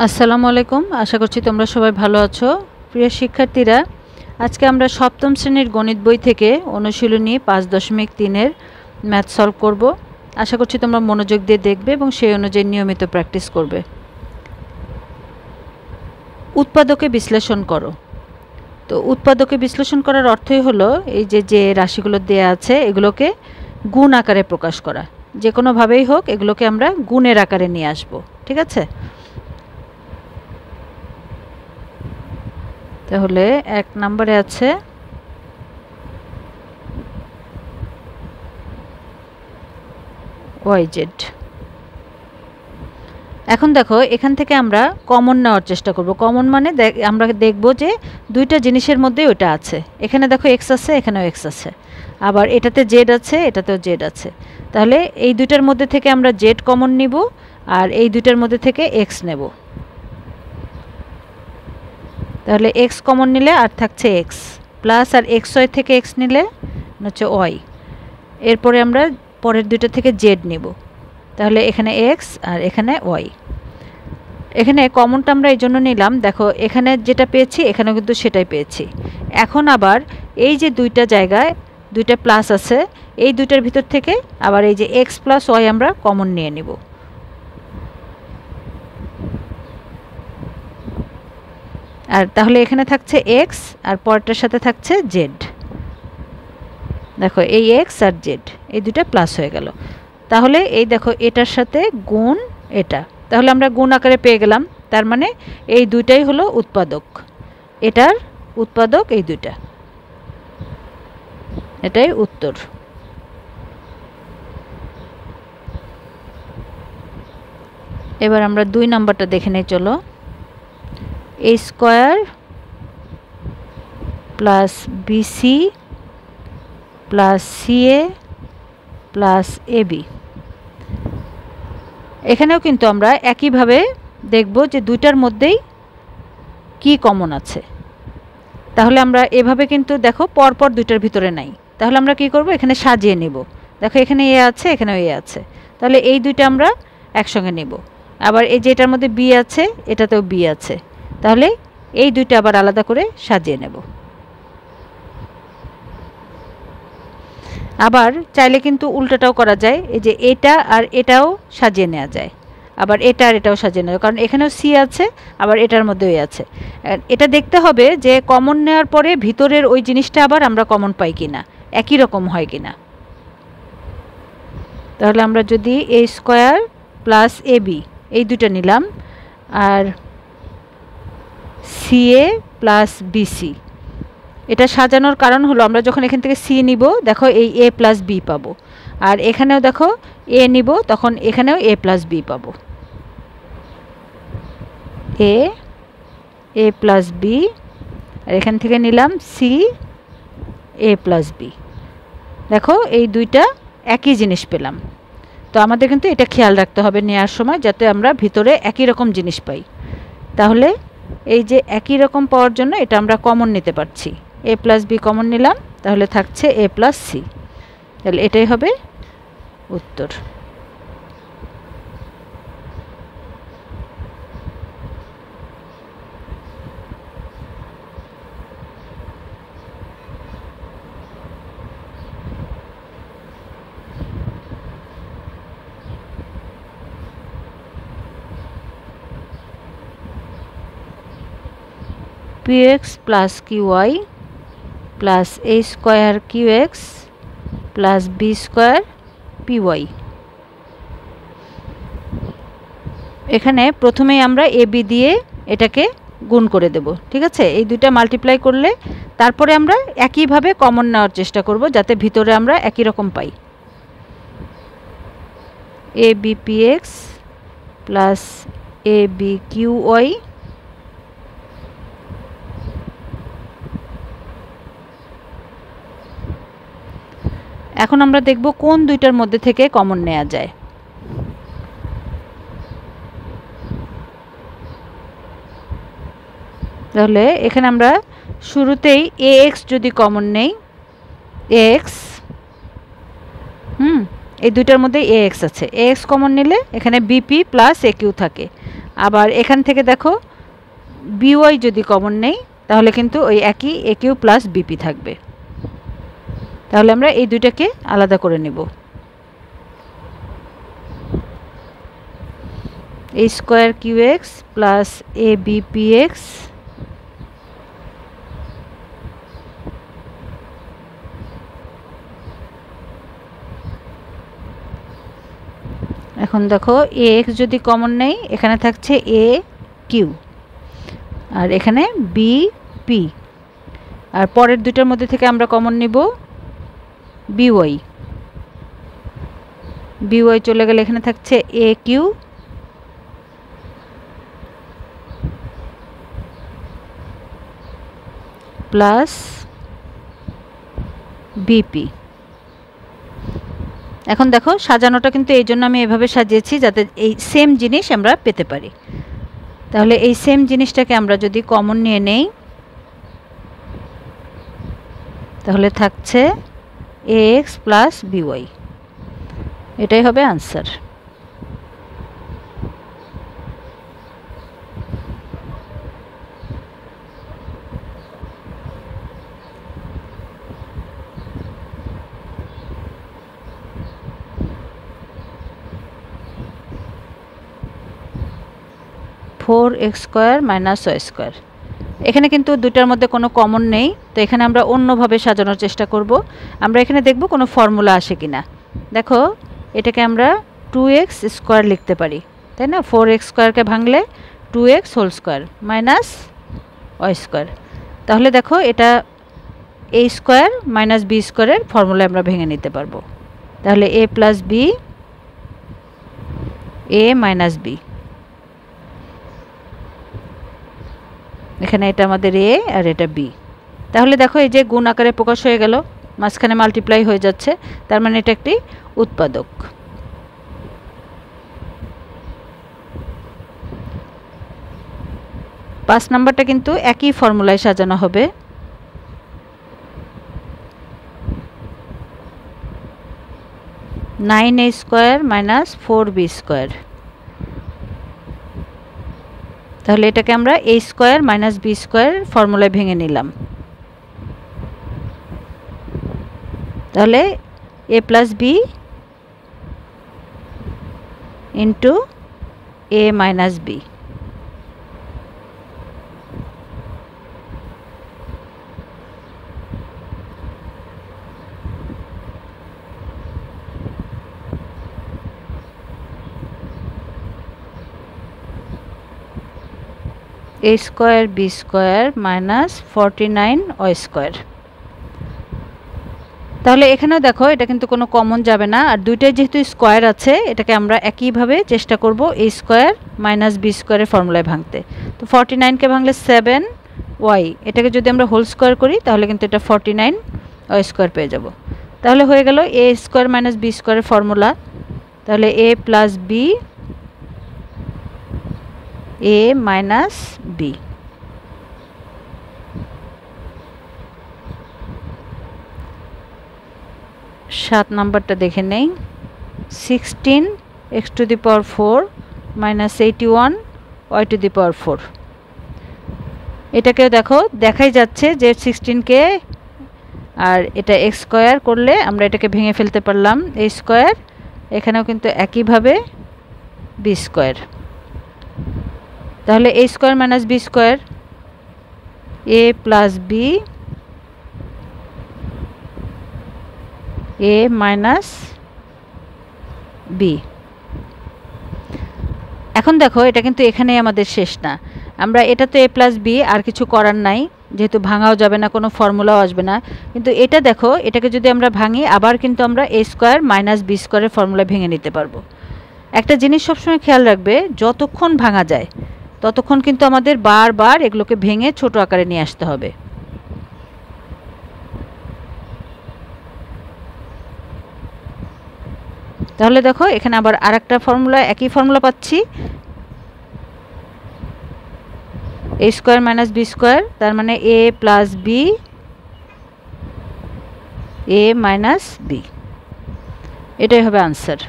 আসসালামু আলাইকুম। আশা করছি তোমরা সবাই ভালো আছো। প্রিয় শিক্ষার্থীরা, আজকে আমরা সপ্তম শ্রেণীর গণিত বই থেকে অনুশীলনী 5.3 এর ম্যাথ সলভ করব। আশা করছি তোমরা মনোযোগ দিয়ে দেখবে এবং সেই অনুযায়ী নিয়মিত প্র্যাকটিস করবে। উৎপাদকে বিশ্লেষণ করো। তো উৎপাদকে বিশ্লেষণ করার অর্থই হলো এই যে রাশিগুলো দেয়া আছে এগুলোকে গুণ আকারে প্রকাশ করা। যে কোনোভাবেই হোক এগুলোকে আমরা গুণের আকারে নিয়ে আসব, ঠিক আছে? তাহলে 1 নম্বরে আছে YZ। এখন দেখো এখান থেকে আমরা কমন নেওয়ার চেষ্টা করব। কমন মানে আমরা দেখব যে দুইটা জিনিসের মধ্যে ওটা আছে। এখানে দেখো x আছে, এখানেও x আছে, আবার এটাতে z আছে, এটাতেও z আছে। তাহলে এই দুইটার মধ্যে থেকে আমরা z কমন নিব আর এই দুইটার মধ্যে থেকে x নেব। তাহলে x কমন নিলে আর থাকছে x প্লাস আর xy থেকে x নিলে হচ্ছে y। এরপরে আমরা পরের দুইটা থেকে z নিব। তাহলে এখানে x আর এখানে y। এখানে কমনটা আমরা এই জন্য নিলাম, দেখো এখানে যেটা পেয়েছি এখানেও কিন্তু সেটাই পেয়েছি। এখন আবার এই যে দুইটা জায়গায় দুইটা প্লাস আছে, এই দুইটার ভিতর থেকে আবার এই যে x প্লাস y আমরা কমন নিয়ে নিব। আর তাহলে এখানে থাকছে x আর পরেরটার সাথে থাকছে z। দেখো এই x আর z এই দুটো প্লাস হয়ে গেল। তাহলে এই দেখো এটার সাথে গুণ এটা, তাহলে আমরা গুণ আকারে পেয়ে গেলাম। তার মানে এই দুইটাই হলো উৎপাদক, এটার উৎপাদক এই দুইটা, এটাই উত্তর। এবার আমরা 2 নাম্বারটা দেখে নেই, চলো। a square plus bc plus ca plus ab। এখানেও কিন্তু আমরা একইভাবে দেখব যে দুইটার মধ্যেই কি কমন আছে। তাহলে আমরা এভাবে কিন্তু দেখো পরপর দুইটার ভিতরে নাই, তাহলে আমরা কি করব, এখানে সাজিয়ে নিব। দেখো এখানে a আছে, এখানেও a আছে, তাহলে এই দুইটা আমরা একসঙ্গে নিব। আবার এই যে এটার মধ্যে b আছে, এটাতেও b আছে, তাহলে এই দুইটা আবার আলাদা করে সাজিয়ে নেব। আবার চাইলে কিন্তু উল্টাটাও করা যায়, এই যে এটা আর এটাও সাজিয়ে নেওয়া যায়, আবার এটা আর এটাও সাজিয়ে নেওয়া, কারণ এখানেও সি আছে আবার এটার মধ্যেও আছে। এটা দেখতে হবে যে কমন নেওয়ার পরে ভিতরের ওই জিনিসটা আবার আমরা কমন পাই কিনা, একই রকম হয় কিনা। তাহলে আমরা যদি a স্কয়ার প্লাস ab এই দুটো নিলাম আর ca প্লাস bc, এটা সাজানোর কারণ হলো আমরা যখন এখান থেকে সি নিব দেখো এই a প্লাস বি পাবো, আর এখানেও দেখো a নিব তখন এখানেও a প্লাস বি পাবো। a প্লাস বি আর এখান থেকে নিলাম সি a প্লাস বি। দেখো এই দুইটা একই জিনিস পেলাম। তো আমাদের কিন্তু এটা খেয়াল রাখতে হবে নেওয়ার সময় যাতে আমরা ভিতরে একই রকম জিনিস পাই। তাহলে এই যে একই রকম পাওয়ার জন্য এটা আমরা কমন নিতে পারছি। a প্লাস বি কমন নিলাম, তাহলে থাকছে a প্লাস সি। তাহলে এটাই হবে উত্তর। px plus qy plus a square qx plus b square py। এখানে প্রথমেই আমরা ab দিয়ে এটাকে গুণ করে দেব, ঠিক আছে? এই দুইটা মাল্টিপ্লাই করলে তারপরে আমরা একইভাবে কমন নেওয়ার চেষ্টা করব যাতে ভিতরে আমরা একই রকম পাই। ab px plus ab qy এখন আমরা দেখব কোন দুইটার মধ্যে থেকে কমন নেওয়া যায়। তাহলে এখানে আমরা শুরুতেই ax যদি কমন নেই, ax এই দুইটার মধ্যে ax আছে, ax কমন নিলে এখানে bp প্লাস aq থাকে, আবার এখান থেকে দেখো বিওয়াই যদি কমন নেই তাহলে কিন্তু ওই একই এ কিউ প্লাস বিপি থাকবে। তাহলে আমরা এই দুইটাকে আলাদা করে নেব। এ স্কোয়ার কিউ এক্স প্লাস এ বিপি এক্স এখন দেখো এ এক্স যদি কমন নেই এখানে থাকছে এ কিউ আর এখানে বি পি আর পরের দুইটার মধ্যে থেকে আমরা কমন নিব বিওয়াই। বিওয়াই চলে গেলে এখানে থাকছে এ কিউ প্লাস বিপি। এখন দেখো সাজানোটা কিন্তু এই জন্য আমি এভাবে সাজিয়েছি যাতে এই সেম জিনিস আমরা পেতে পারি। তাহলে এই সেম জিনিসটাকে আমরা যদি কমন নিয়ে নেই তাহলে থাকছে এ এক্স প্লাস বিওয়াই, এটাই হবে answer. Four X square minus Y square, এখানে কিন্তু দুটার মধ্যে কোনো কমন নেই, তো এখানে আমরা অন্যভাবে সাজানোর চেষ্টা করব। আমরা এখানে দেখব কোনো ফর্মুলা আসে কিনা। দেখো এটাকে আমরা 2x স্কোয়ার লিখতে পারি, তাই না? 4x স্কোয়ারকে ভাঙলে 2x whole square minus Y square. তাহলে দেখো এটা a স্কোয়ার মাইনাস বি স্কোয়ারের ফর্মুলা আমরা ভেঙে নিতে পারবো। তাহলে a plus B a minus B, এখানে এটা আমাদের এ আর এটা বি। তাহলে দেখো এই যে গুণ আকারে প্রকাশ হয়ে গেল, মাঝখানে মাল্টিপ্লাই হয়ে যাচ্ছে, তার মানে এটা একটি উৎপাদক। 5 নাম্বারটা কিন্তু একই ফর্মুলায় সাজানো হবে। Nine a square minus 4b square, তাহলে এটাকে আমরা a square minus B square ফর্মুলায় ভেঙে নিলাম। তাহলে a plus b into a minus b. a square b square minus 49 y square. তাহলে এখানেও দেখো এটা কিন্তু কোনো কমন যাবে না, আর দুইটাই যেহেতু স্কোয়ার আছে এটাকে আমরা একইভাবে চেষ্টা করব a স্কোয়ার মাইনাস বি স্কোয়ারের ফর্মুলায় ভাঙতে। তো 49কে ভাঙলে 7y, এটাকে যদি আমরা হোল স্কোয়ার করি তাহলে কিন্তু এটা 49 ওয়াই স্কোয়ার পেয়ে যাব। তাহলে হয়ে গেল a স্কোয়ার মাইনাস বি স্কোয়ারের ফর্মুলা। তাহলে a plus B a minus b. সাত নাম্বারটা দেখে নেই। 16 x to the power 4 minus 81 y to the power 4। এটাকে দেখো দেখাই যাচ্ছে যে 16কে আর এটা x স্কোয়ার করলে আমরা এটাকে ভেঙে ফেলতে পারলাম a স্কোয়ার, এখানেও কিন্তু একইভাবে b স্কোয়ার। তাহলে a square minus B square a plus B a minus B. এখন দেখো এটা কিন্তু এখানেই আমাদের শেষ না, আমরা এটা তো a প্লাস বি আর কিছু করার নাই, যেহেতু ভাঙাও যাবে না, কোনো ফর্মুলাও আসবে না। কিন্তু এটা দেখো এটাকে যদি আমরা ভাঙি আবার কিন্তু আমরা a স্কোয়ার মাইনাস বি স্কোয়ারের ফর্মুলা ভেঙে নিতে পারবো। একটা জিনিস সবসময় খেয়াল রাখবে, যতক্ষণ ভাঙা যায় ততক্ষণ কিন্তু আমাদের বারবার এগুলোকে ভেঙে ছোট আকারে নিয়ে আসতে হবে। তাহলে দেখো এখানে আবার আরেকটা ফর্মুলা, একই ফর্মুলা পাচ্ছি, a square minus B square, তার মানে a plus B a minus B, এটাই হবে answer.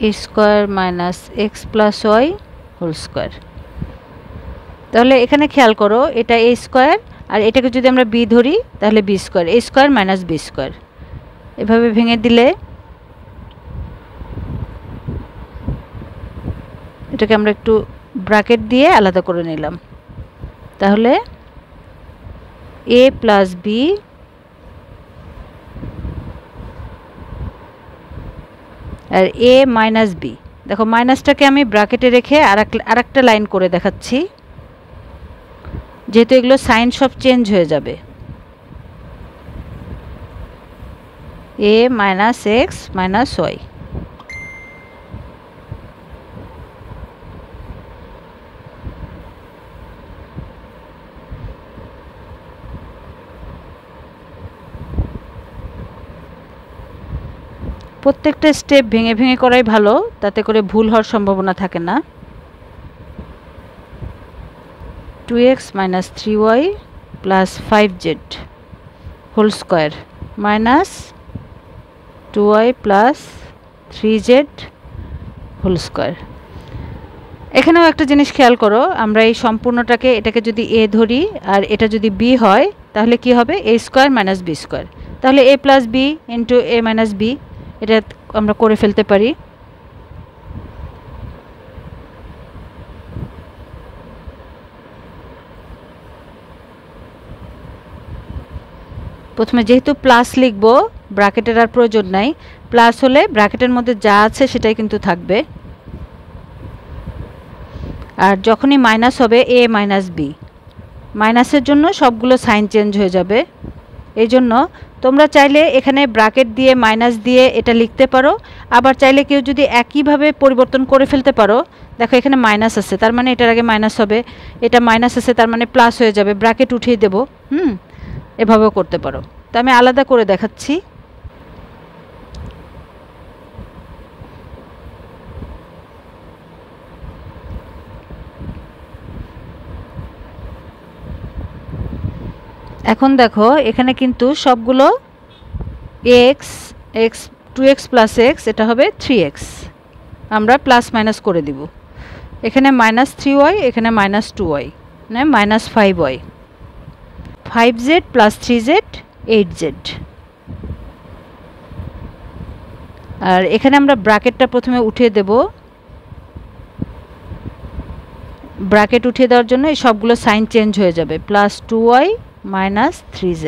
a square minus X plus Y whole square. তাহলে এখানে খেয়াল করো, এটা a স্কয়ার আর এটাকে যদি আমরা b ধরি তাহলে b square, a square minus b square. এভাবে ভেঙে দিলে এটাকে আমরা একটু ব্র্যাকেট দিয়ে আলাদা করে নিলাম। তাহলে a প্লাস b আর a মাইনাস b, দেখো মাইনাসটাকে আমি ব্র্যাকেটে রেখে আরেকটা লাইন করে দেখাচ্ছি, যেহেতু এগুলো সাইন সব চেঞ্জ হয়ে যাবে। a minus X minus Y. প্রত্যেকটা স্টেপ ভেঙে ভেঙে করাই ভালো, তাতে করে ভুল হওয়ার সম্ভাবনা থাকে না। 2x minus 3y plus 5z whole square minus 2y plus 3z whole square. এখানেও একটা জিনিস খেয়াল করো, আমরা এই সম্পূর্ণটাকে এটাকে যদি a ধরি আর এটা যদি b হয় তাহলে কি হবে, a square minus b square. তাহলে a plus b into a minus b, এটা আমরা করে ফেলতে পারি। প্রথমে যেহেতু প্লাস লিখব, ব্র্যাকেটের আর প্রয়োজন নাই, প্লাস হলে ব্র্যাকেটের মধ্যে যা আছে সেটাই কিন্তু থাকবে। আর যখনই মাইনাস হবে a মাইনাস b, মাইনাসের জন্য সবগুলো সাইন চেঞ্জ হয়ে যাবে। এই জন্য তোমরা চাইলে এখানে ব্র্যাকেট দিয়ে মাইনাস দিয়ে এটা লিখতে পারো, আবার চাইলে কেউ যদি একইভাবে পরিবর্তন করে ফেলতে পারো। দেখো এখানে মাইনাস আছে, তার মানে এটার আগে মাইনাস হবে, এটা মাইনাস আছে তার মানে প্লাস হয়ে যাবে, ব্র্যাকেট উঠিয়ে দেব। এভাবেও করতে পারো। তো আমি আলাদা করে দেখাচ্ছি। এখন দেখো এখানে কিন্তু সবগুলো x x 2x plus x, এটা হবে 3x, আমরা প্লাস মাইনাস করে দিব। এখানে মাইনাস 3y, এখানে মাইনাস 2y, মানে minus 5y, 5z plus 3z 8z। আর এখানে আমরা ব্র্যাকেটটা প্রথমে উঠিয়ে দেব। ব্র্যাকেট উঠিয়ে দেওয়ার জন্য এই সবগুলো সাইন চেঞ্জ হয়ে যাবে, প্লাস 2y মাইনাস 3z।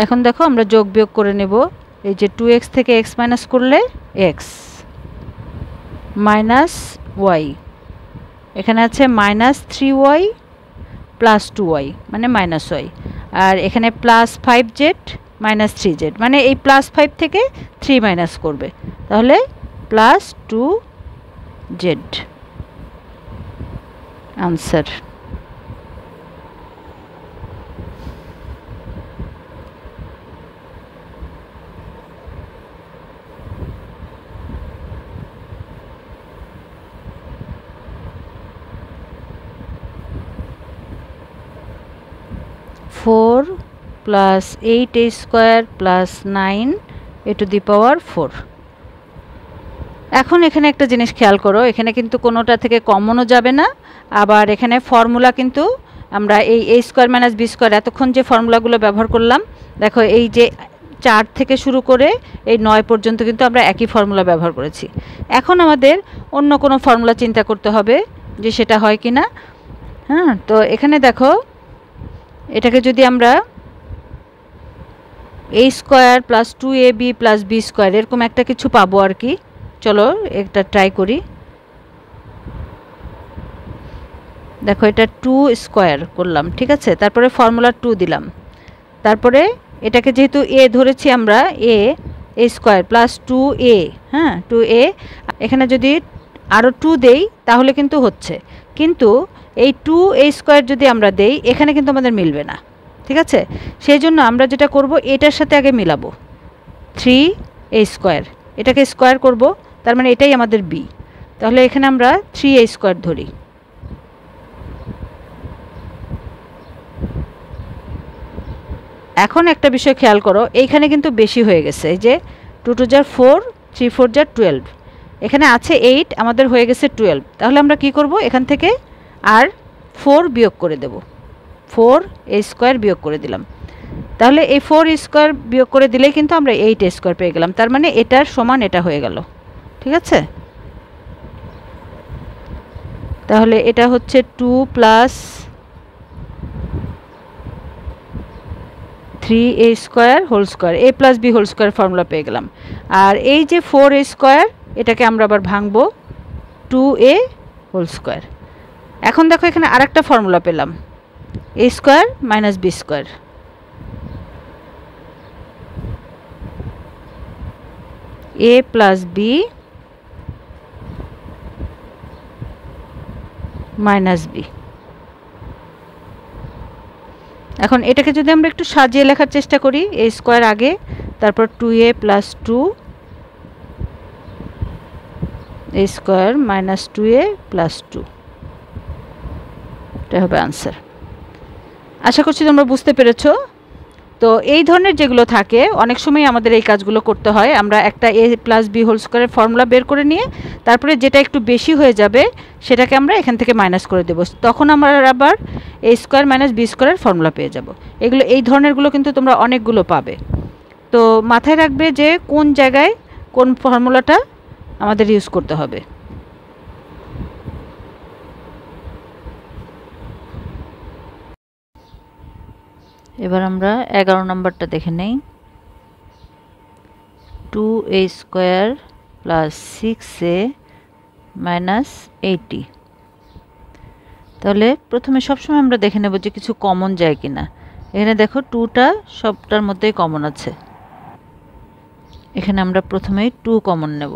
এখন দেখো আমরা যোগ বিয়োগ করে নেব। এই যে 2x থেকে x মাইনাস করলে x মাইনাস y, এখানে আছে মাইনাস 3y প্লাস 2y মানে মাইনাস y, আর এখানে প্লাস 5z মাইনাস 3z, মানে এই প্লাস 5 থেকে 3 মাইনাস করবে, তাহলে plus 2z answer. Four plus 8a square plus 9a to the power 4। এখন এখানে একটা জিনিস খেয়াল করো, এখানে কিন্তু কোনোটা থেকে কমনও যাবে না, আবার এখানে ফর্মুলা কিন্তু আমরা এই a square minus b square এতক্ষণ যে ফর্মুলাগুলো ব্যবহার করলাম, দেখো এই যে 4 থেকে শুরু করে এই 9 পর্যন্ত কিন্তু আমরা একই ফর্মুলা ব্যবহার করেছি। এখন আমাদের অন্য কোনো ফর্মুলা চিন্তা করতে হবে যে সেটা হয় কিনা। হ্যাঁ, তো এখানে দেখো এটাকে যদি আমরা a square plus 2ab plus b square এরকম একটা কিছু পাবো আর কি। চলো একটা ট্রাই করি। দেখো এটা 2 স্কয়ার করলাম, ঠিক আছে, তারপরে ফর্মুলা 2 দিলাম, তারপরে এটাকে যেহেতু a ধরেছি আমরা, a স্কয়ার প্লাস 2a, হ্যাঁ 2a, এখানে যদি আরও 2 দেই তাহলে কিন্তু হচ্ছে, কিন্তু এই 2a স্কয়ার যদি আমরা দেই এখানে কিন্তু আমাদের মিলবে না, ঠিক আছে। সেই জন্য আমরা যেটা করব, এটার সাথে আগে মিলাবো 3a স্কয়ার, এটাকে স্কয়ার করব, তার মানে এটাই আমাদের b, তাহলে এখানে আমরা 3a স্কয়ার ধরি। এখন একটা বিষয় খেয়াল করো, এইখানে কিন্তু বেশি হয়ে গেছে। এই যে 2 2 * 4, 3 4 = 12, এখানে আছে 8, আমাদের হয়ে গেছে 12। তাহলে আমরা কি করব, এখান থেকে আর 4 বিয়োগ করে দেব, 4a² বিয়োগ করে দিলাম। তাহলে এই 4a² বিয়োগ করে দিলেই কিন্তু আমরা 8a² পেয়ে গেলাম। তার মানে এটার সমান এটা হয়ে গেল। ঠিক আছে, তাহলে এটা হচ্ছে 2 + 3a² whole square, a + b whole square formula পেয়ে গেলাম। আর এই যে 4a², এটাকে আমরা আবার ভাঙবো 2a হোল স্কয়ার। এখন দেখো এখানে আরেকটা ফর্মুলা পেলাম, a² - b²। a + b - b। এখন এটাকে যদি আমরা একটু সাজিয়ে লেখার চেষ্টা করি, a² আগে, তারপর 2a + 2, a² - 2a + 2, এটা হবে আনসার। আশা করছি তোমরা বুঝতে পেরেছো। তো এই ধরনের যেগুলো থাকে অনেক সময় আমাদের এই কাজগুলো করতে হয়। আমরা একটা a + b হোল স্কয়ারের ফর্মুলা বের করে নিয়ে তারপরে যেটা একটু বেশি হয়ে যাবে সেটাকে আমরা এখান থেকে মাইনাস করে দেব, তখন আমরা আবার a² - b² এর ফর্মুলা পেয়ে যাব। এগুলো, এই ধরনেরগুলো কিন্তু তোমরা অনেকগুলো পাবে। তো মাথায় রাখবে যে কোন জায়গায় কোন ফর্মুলাটা আমাদের ইউজ করতে হবে। এবার আমরা 11 নম্বরটা দেখে নেই। 2a² + 6a - 80। তাহলে প্রথমে সবসময় আমরা দেখে নেব যে কিছু কমন যায় কিনা। এখানে দেখো 2টা সবটার মধ্যেই কমন আছে, এখানে আমরা প্রথমেই 2 কমন নেব।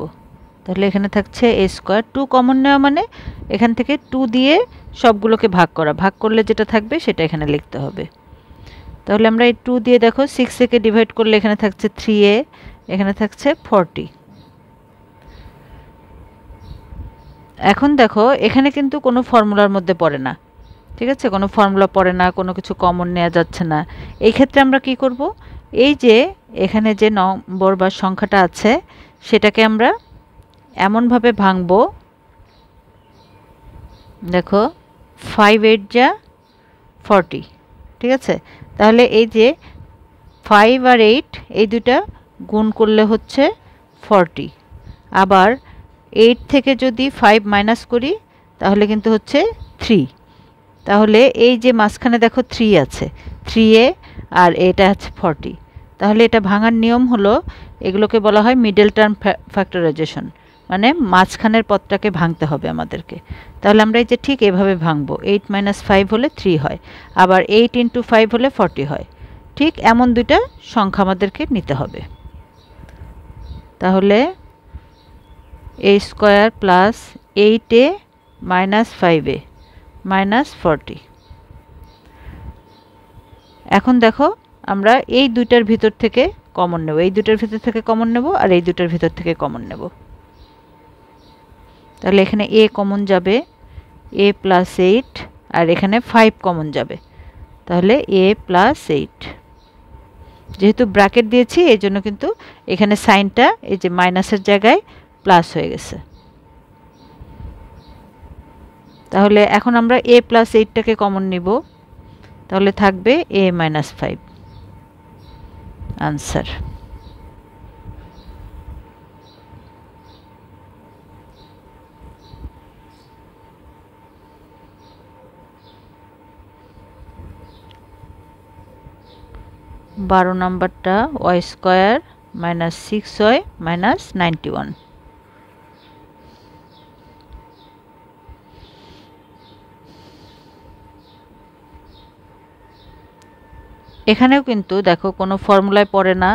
তাহলে এখানে থাকছে a²। 2 কমন নেওয়া মানে এখান থেকে 2 দিয়ে সবগুলোকে ভাগ করা, ভাগ করলে যেটা থাকবে সেটা এখানে লিখতে হবে। তাহলে আমরা এই 2 দিয়ে দেখো 6a কে ডিভাইড করলে এখানে থাকছে 3a, এখানে থাকছে 40। এখন দেখো এখানে কিন্তু কোনো ফর্মুলার মধ্যে পড়ে না। ঠিক আছে, কোনো ফর্মুলা পড়ে না, কোনো কিছু কমন নেওয়া যাচ্ছে না। এই ক্ষেত্রে আমরা কি করব, এই যে এখানে যে নম্বর বা সংখ্যাটা আছে সেটাকে আমরা এমনভাবে ভাঙব, দেখো 5 8 = 40। ঠিক আছে, তাহলে এই যে 5 আর 8 এই দুটা গুণ করলে হচ্ছে 40। আবার 8 থেকে যদি 5 মাইনাস করি তাহলে কিন্তু হচ্ছে 3। তাহলে এই যে মাঝখানে দেখো 3 আছে, 3a আর এটা আছে 40। তাহলে এটা ভাঙার নিয়ম হলো, এগুলোকে বলা হয় মিডল টার্ম ফ্যাক্টরাইজেশন, মানে মাঝখানের পদটাকে ভাঙতে হবে আমাদেরকে। তাহলে আমরা এই যে ঠিক এভাবে ভাঙবো, 8 - 5 হলে 3 হয়, আবার 8 × 5 হলে 40 হয়। ঠিক এমন দুইটা সংখ্যা আমাদেরকে নিতে হবে। তাহলে a² + 8a - 5a - 40। এখন দেখো আমরা এই দুইটার ভিতর থেকে কমন নেব, এই দুইটার ভিতর থেকে কমন নেব আর এই দুইটার ভিতর থেকে কমন নেব। তাহলে এখানে a কমন যাবে, a + 8, আর এখানে 5 কমন যাবে, তাহলে a + 8। যেহেতু ব্র্যাকেট দিয়েছি এই জন্য কিন্তু এখানে সাইনটা এই যে মাইনাসের জায়গায় প্লাস হয়ে গেছে। তাহলে এখন আমরা a + 8টাকে কমন নিব, তাহলে থাকবে a - 5, আনসার। বারো নম্বরটা y² - 6y - 91। এখানেও কিন্তু দেখো কোনো ফর্মুলায় পড়ে না,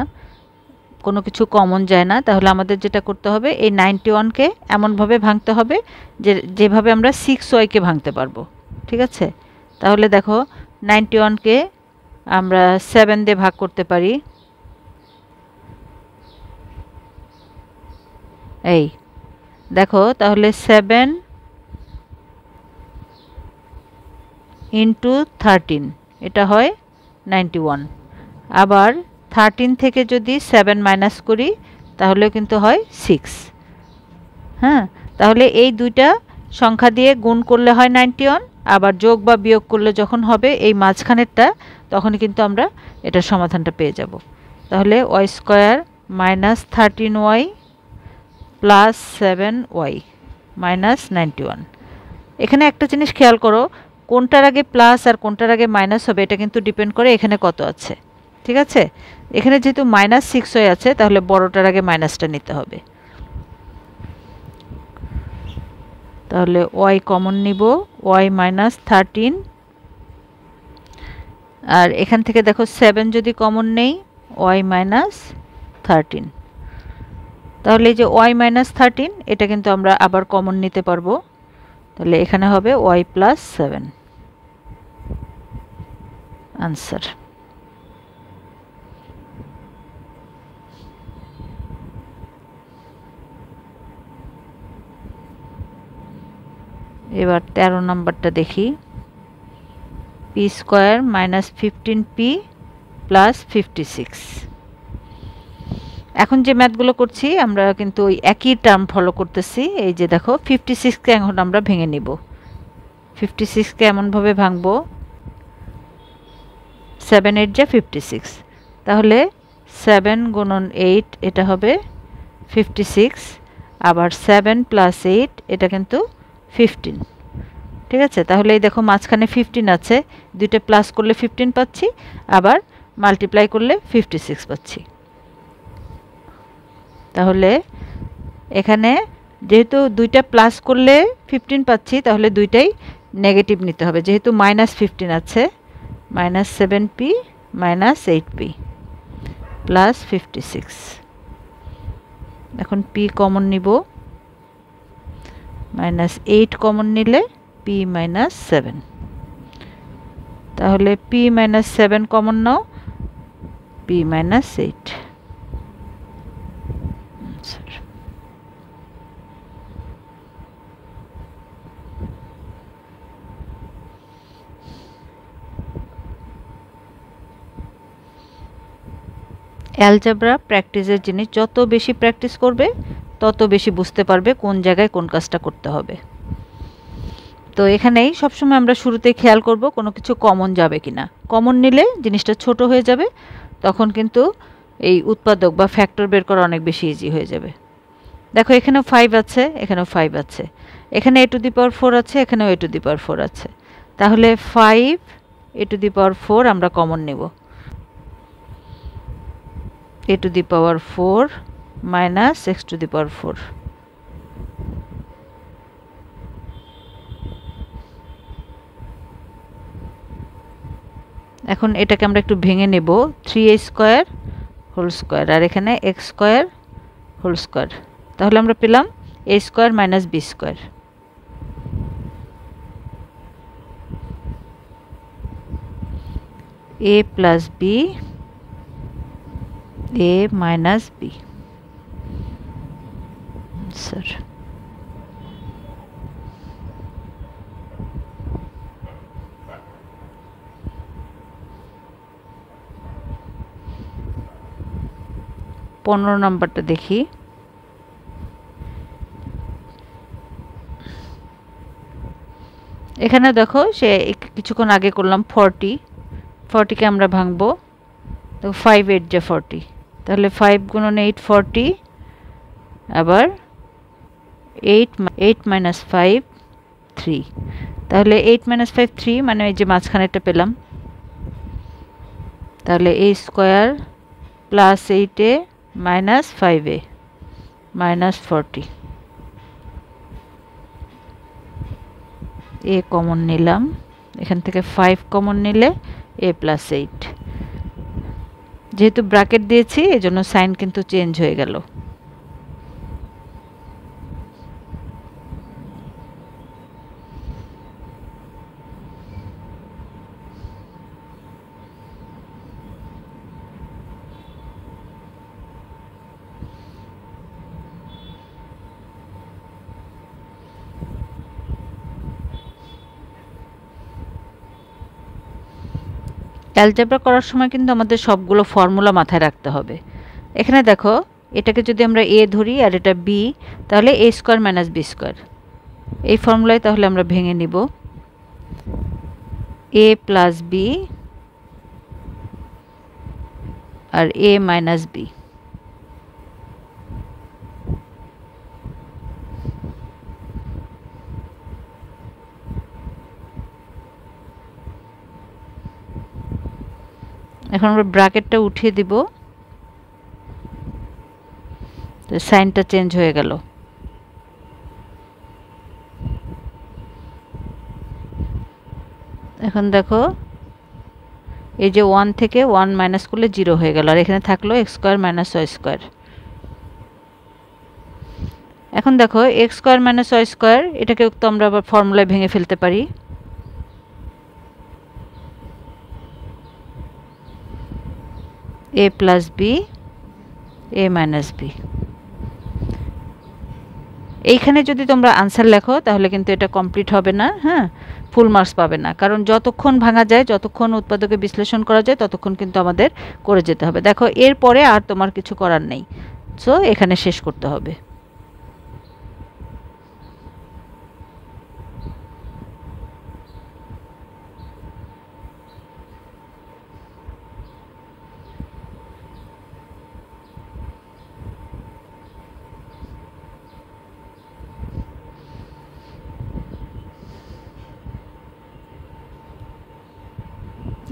কোনো কিছু কমন যায় না। তাহলে আমাদের যেটা করতে হবে, এই 91কে এমনভাবে ভাঙতে হবে যেভাবে আমরা 6y-কে ভাঙতে পারবো। ঠিক আছে, তাহলে দেখো 91কে আমরা 7 দিয়ে ভাগ করতে পারি। এই দেখো, তাহলে 7 × 13 এটা হয় 91। আবার 13 থেকে যদি 7 মাইনাস করি তাহলেও কিন্তু হয় 6। হ্যাঁ, তাহলে এই দুইটা সংখ্যা দিয়ে গুণ করলে হয় 91, আবার যোগ বা বিয়োগ করলে যখন হবে এই মাঝখানেরটা তখন কিন্তু আমরা এটার সমাধানটা পেয়ে যাব। তাহলে y square minus 13y plus 7y minus 91। এখানে একটা জিনিস খেয়াল করো, কোনটার আগে প্লাস আর কোনটার আগে মাইনাস হবে এটা কিন্তু ডিপেন্ড করে এখানে কত আছে। ঠিক আছে, এখানে যেহেতু মাইনাস 6y আছে তাহলে বড়টার আগে মাইনাসটা নিতে হবে। তাহলে y কমন নিব, y মাইনাস 13, আর এখান থেকে দেখো 7 যদি কমন নেই y মাইনাস 13। তাহলে এই যে y মাইনাস 13 এটা কিন্তু আমরা আবার কমন নিতে পারবো। তাহলে এখানে হবে y প্লাস 7 আনসার। এবার 13 নম্বরটা দেখি। P square minus 15p plus 56। এখন যে ম্যাথগুলো করছি আমরা কিন্তু ওই একই টার্ম ফলো করতেছি। এই যে দেখো 56কে এখন আমরা ভেঙে নিব। 56কে এমনভাবে ভাঙবো 7 8 যা 56, তাহলে 7 গুণন 8 এটা হবে 56, আবার 7 প্লাস 8 এটা কিন্তু 15। ঠিক আছে, তাহলে এই দেখো মাঝখানে 15 আছে, দুইটা প্লাস করলে 15 পাচ্ছি, আবার মাল্টিপ্লাই করলে 56 পাচ্ছি। তাহলে এখানে যেহেতু দুইটা প্লাস করলে 15 পাচ্ছি তাহলে দুইটাই নেগেটিভ নিতে হবে, যেহেতু মাইনাস 15 আছে, minus 7p minus 8p plus 56। এখন p কমন নিব, মাইনাস 8 কমন নিলে p মাইনাস 7। তাহলে p মাইনাস 7 কমন নাও, p মাইনাস 8। অ্যালজেব্রা প্র্যাকটিসের জিনিস, যত বেশি প্র্যাকটিস করবে তত বেশি বুঝতে পারবে কোন জায়গায় কোন কাজটা করতে হবে। তো এখানেই সবসময় আমরা শুরুতেই খেয়াল করব কোনো কিছু কমন যাবে কিনা। কমন নিলে জিনিসটা ছোট হয়ে যাবে, তখন কিন্তু এই উৎপাদক বা ফ্যাক্টর বের করা অনেক বেশি ইজি হয়ে যাবে। দেখো এখানেও 5 আছে, এখানেও 5 আছে, এখানে a টু দি পাওয়ার 4 আছে, এখানেও a টু দি পাওয়ার 4 আছে, তাহলে 5 a টু দি পাওয়ার 4 আমরা কমন নেব। a to the power 4 minus x to the power 4। এখন এটাকে আমরা একটু ভেঙে নেব, 3a স্কয়ার হোল স্কয়ার আর এখানে x স্কয়ার হোল স্কয়ার, তাহলে আমরা পেলাম a square minus b square. a plus b, a minus b sir। পনেরো নম্বরটা দেখি। এখানে দেখো সে কিছুক্ষণ আগে করলাম 40কে আমরা ভাঙবো, তো 5 8 যা 40, তাহলে 5 গুণন 8 40, আবার 8 মাইনাস 5 3, তাহলে 8 মাইনাস 5 3 মানে এই যে মাঝখানেরটা পেলাম। তাহলে a square plus 8a minus 5a minus 40। a common নিলাম, এখান থেকে 5 কমন নিলে a প্লাস 8, যেহেতু ব্র্যাকেট দিয়েছি এজন্য সাইন কিন্তু চেঞ্জ হয়ে গেল। অ্যালজেব্রা করার সময় কিন্তু আমাদের সবগুলো ফর্মুলা মাথায় রাখতে হবে। এখানে দেখো এটাকে যদি আমরা a ধরি আর এটা b, তাহলে a square minus b square. এই ফর্মুলায় তাহলে আমরা ভেঙে নিব a প্লাস b আর a মাইনাস b। এখন আমরা ব্র্যাকেটটা উঠিয়ে দিব, তো সাইনটা চেঞ্জ হয়ে গেল। এখন দেখো এই যে 1 থেকে 1 মাইনাস করলে 0 হয়ে গেল, আর এখানে থাকলো x square minus y square. এখন দেখো x square minus y square, এটাকে তো আমরা আবার ফর্মুলায় ভেঙে ফেলতে পারি। a plus b a minus b। এইখানে যদি তোমরা আনসার লেখো তাহলে কিন্তু এটা কমপ্লিট হবে না, হ্যাঁ, ফুল মার্কস পাবে না, কারণ যতক্ষণ ভাঙা যায়, যতক্ষণ উৎপাদকে বিশ্লেষণ করা যায়, ততক্ষণ কিন্তু আমাদের করে যেতে হবে। দেখো এরপরে আর তোমার কিছু করার নেই, সো এখানে শেষ করতে হবে।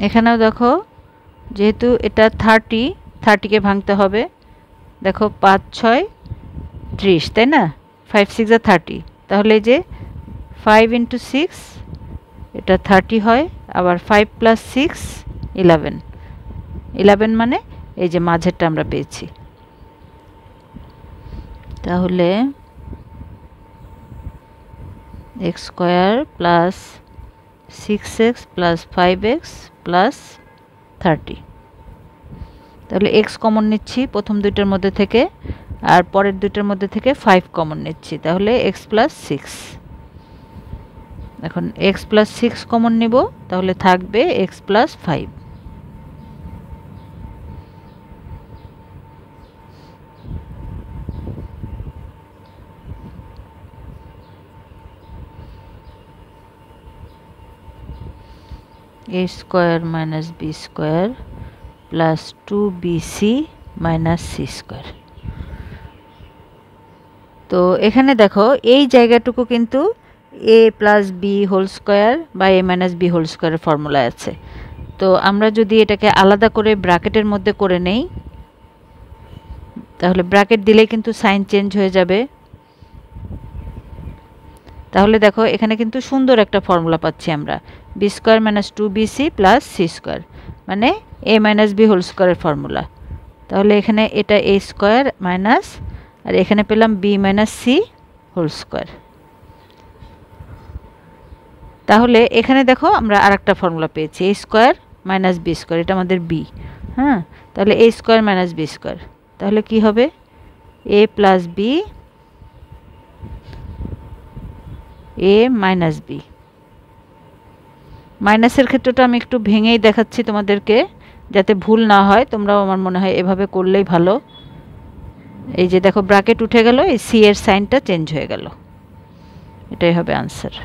এখানেও দেখো যেহেতু এটা 30কে ভাঙতে হবে, দেখো 5 6 30, তাই না? 5 6 আর 30, তাহলে এই যে 5 × 6 এটা 30 হয়, আবার 5 + 6 11 মানে এই যে মাঝেরটা আমরা পেয়েছি। তাহলে x square plus 6x plus 5x plus 30। তাহলে x কমন নিচ্ছি প্রথম দুইটার মধ্যে থেকে, আর পরের দুইটার মধ্যে থেকে 5 কমন নিচ্ছি, তাহলে x প্লাস 6। এখন x প্লাস 6 কমন নিব, তাহলে থাকবে x plus 5। a square minus b square plus 2bc minus c square. তো এখানে দেখো এই জায়গাটুকু কিন্তু a plus b whole square বা a মাইনাস b হোল স্কয়ারের ফর্মুলা আছে। তো আমরা যদি এটাকে আলাদা করে ব্র্যাকেটের মধ্যে করে নেই, তাহলে ব্র্যাকেট দিলে কিন্তু সাইন চেঞ্জ হয়ে যাবে। তাহলে দেখো এখানে কিন্তু সুন্দর একটা ফর্মুলা পাচ্ছি আমরা, b square minus 2bc plus c square, মানে a মাইনাস b হোল স্কয়ারের ফর্মুলা। তাহলে এখানে এটা a স্কয়ার মাইনাস, আর এখানে পেলাম b minus c whole square. তাহলে এখানে দেখো আমরা আরেকটা ফর্মুলা পেয়েছি, a square minus b square, এটা আমাদের b, হ্যাঁ। তাহলে a square minus b square, তাহলে কি হবে a plus b a minus b। মাইনাসের ক্ষেত্রটা আমি একটু ভেঙেই দেখাচ্ছি তোমাদেরকে, যাতে ভুল না হয়। তোমরাও আমার মনে হয় এভাবে করলেই ভালো। এই যে দেখো ব্র্যাকেট উঠে গেল, এই c এর সাইনটা চেঞ্জ হয়ে গেল, এটাই হবে answer.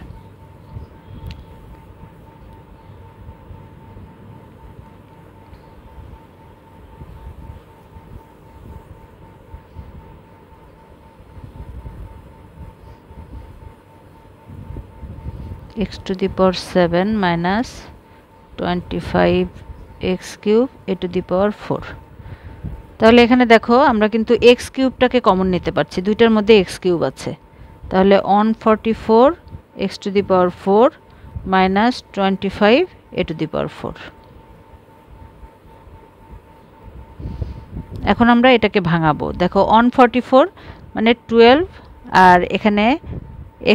x to the power 7 minus 25x cube a to the power 4। তাহলে এখানে দেখো আমরা কিন্তু x কিউবটাকে কমন নিতে পারছি, দুইটার মধ্যে x কিউব আছে। তাহলে 144 x to the power 4 minus 25 a to the power 4। এখন আমরা এটাকে ভাঙাবো। দেখো 144 মানে 12, আর এখানে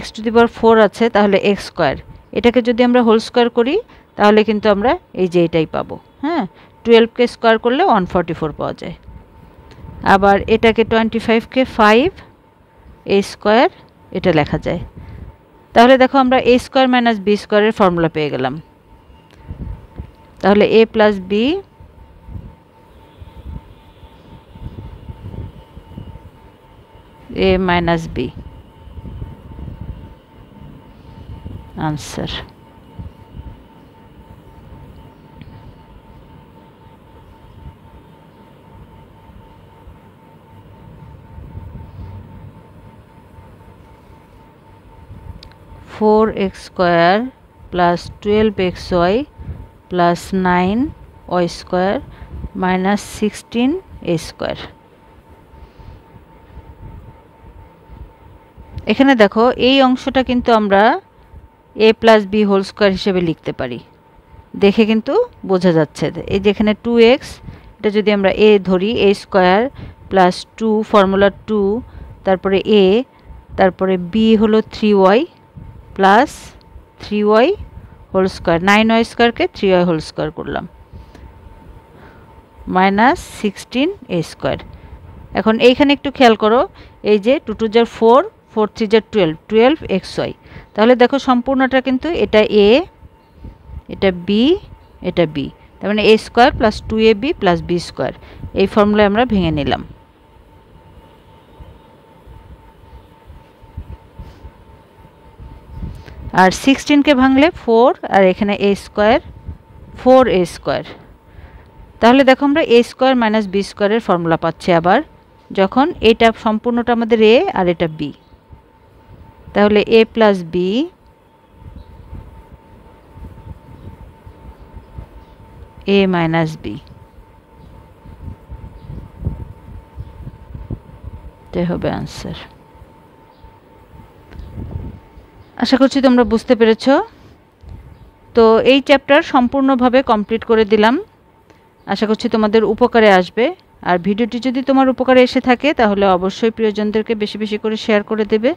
x to the power 4 আছে, তাহলে x স্কয়ার। এটাকে যদি আমরা হোল স্কয়ার করি তাহলে কিন্তু আমরা এই যে এটাই পাবো, হ্যাঁ। 12 কে স্কয়ার করলে 144 পাওয়া যায়। আবার এটাকে 25 কে 5 a স্কয়ার এটা লেখা যায়। তাহলে দেখো আমরা a স্কয়ার মাইনাস b স্কয়ারের ফর্মুলা পেয়ে গেলাম। তাহলে a plus b a minus b answer. Four x square plus 12xy plus 9y square minus 16a square. এখানে দেখো এই অংশটা কিন্তু আমরা a plus b whole square হিসেবে লিখতে পারি, দেখে কিন্তু বোঝা যাচ্ছে। এই যেখানে 2x, এটা যদি আমরা a ধরি, a স্কয়ার প্লাস 2 ফর্মুলা 2, তারপরে a, তারপরে b হলো 3y plus 3y whole square, 9y স্কয়ারকে 3y হোল স্কয়ার করলাম মাইনাস 16a স্কয়ার। এখন এইখানে একটু খেয়াল করো, এই যে 2 2 যার 4, 4 3 যার 12, 12xy। তাহলে দেখো সম্পূর্ণটা কিন্তু এটা a, এটা b, এটা b, তার মানে a square plus 2ab plus b square. এই ফর্মুলায় আমরা ভেঙে নিলাম। আর 16 কে ভাঙলে 4, আর এখানে a স্কয়ার 4a স্কয়ার। তাহলে দেখো আমরা a স্কয়ার মাইনাস b স্কয়ারের ফর্মুলা পাচ্ছি আবার, যখন এটা সম্পূর্ণটা আমাদের a আর এটা b। তাহলে a plus b a minus b, এটাই হবে আনসার। আশা করছি তোমরা বুঝতে পেরেছো। তো এই চ্যাপ্টার সম্পূর্ণভাবে কমপ্লিট করে দিলাম, আশা করছি তোমাদের উপকারে আসবে। আর ভিডিওটি যদি তোমার উপকারে এসে থাকে তাহলে অবশ্যই প্রিয়জনদেরকে বেশি বেশি করে শেয়ার করে দেবে।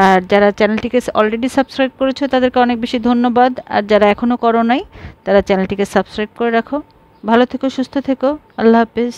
আর যারা চ্যানেলটিকে অলরেডি সাবস্ক্রাইব করেছো তাদেরকে অনেক বেশি ধন্যবাদ, আর যারা এখনও করো নাই তারা চ্যানেলটিকে সাবস্ক্রাইব করে রাখো। ভালো থেকো, সুস্থ থেকো, আল্লাহ হাফেজ।